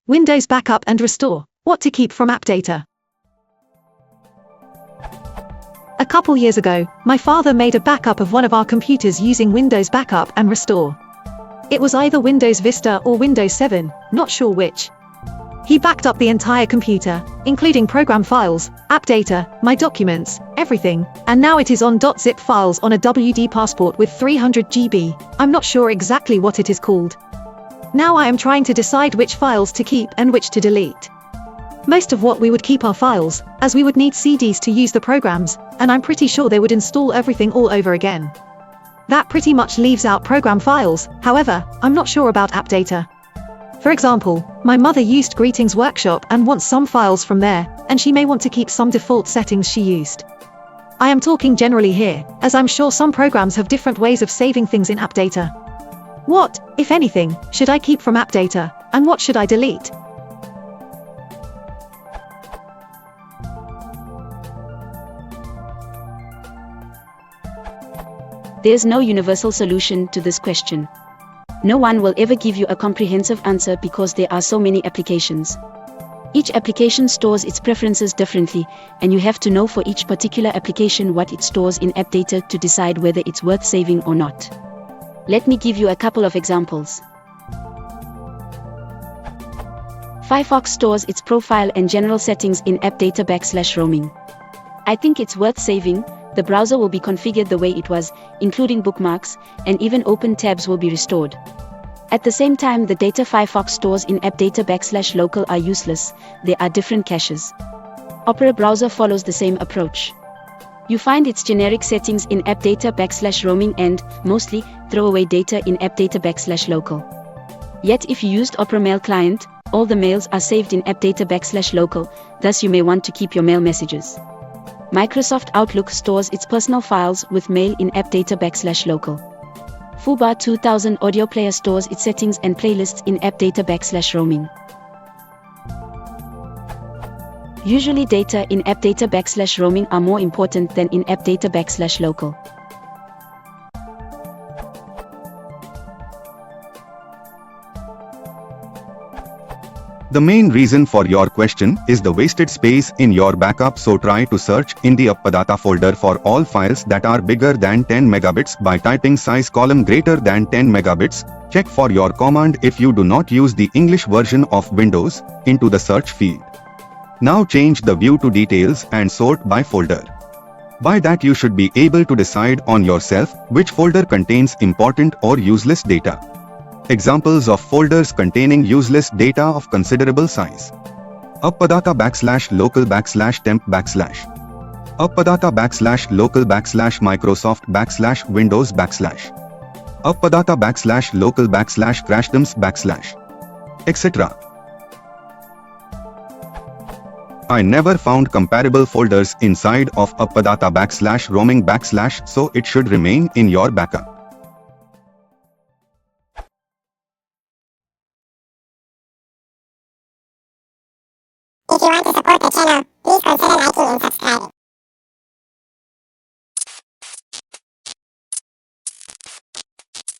Windows backup and restore. What to keep from AppData. A couple years ago, my father made a backup of one of our computers using Windows backup and restore. It was either Windows Vista or Windows 7, not sure which. He backed up the entire computer, including program files, AppData, my documents, everything, and now it is on .zip files on a WD passport with 300 GB. I'm not sure exactly what it is called. Now I am trying to decide which files to keep and which to delete. Most of what we would keep are files, as we would need CDs to use the programs, and I'm pretty sure they would install everything all over again. That pretty much leaves out program files. However, I'm not sure about AppData. For example, my mother used Greetings Workshop and wants some files from there, and she may want to keep some default settings she used. I am talking generally here, as I'm sure some programs have different ways of saving things in AppData. What, if anything, should I keep from AppData, and what should I delete? There's no universal solution to this question. No one will ever give you a comprehensive answer because there are so many applications. Each application stores its preferences differently, and you have to know for each particular application what it stores in AppData to decide whether it's worth saving or not. Let me give you a couple of examples. Firefox stores its profile and general settings in AppData/roaming. I think it's worth saving. The browser will be configured the way it was, including bookmarks, and even open tabs will be restored. At the same time, the data Firefox stores in AppData/local are useless. There are different caches. Opera browser follows the same approach. You find its generic settings in AppData/roaming and, mostly, throwaway data in AppData/local. Yet if you used Opera Mail Client, all the mails are saved in AppData/local, thus you may want to keep your mail messages. Microsoft Outlook stores its personal files with mail in AppData/local. Fubar 2000 audio player stores its settings and playlists in AppData/roaming. Usually data in AppData/roaming are more important than in AppData/local. The main reason for your question is the wasted space in your backup, so try to search in the AppData folder for all files that are bigger than 10 megabits by typing size column greater than 10 megabits. Check for your command if you do not use the English version of Windows into the search field. Now change the view to details and sort by folder. By that you should be able to decide on yourself which folder contains important or useless data. Examples of folders containing useless data of considerable size. AppData/local/temp/. AppData/local/Microsoft/Windows/. AppData/local/crashdoms/, etc. I never found comparable folders inside of AppData/roaming/, so it should remain in your backup. If you want to support the channel, please consider liking and subscribing.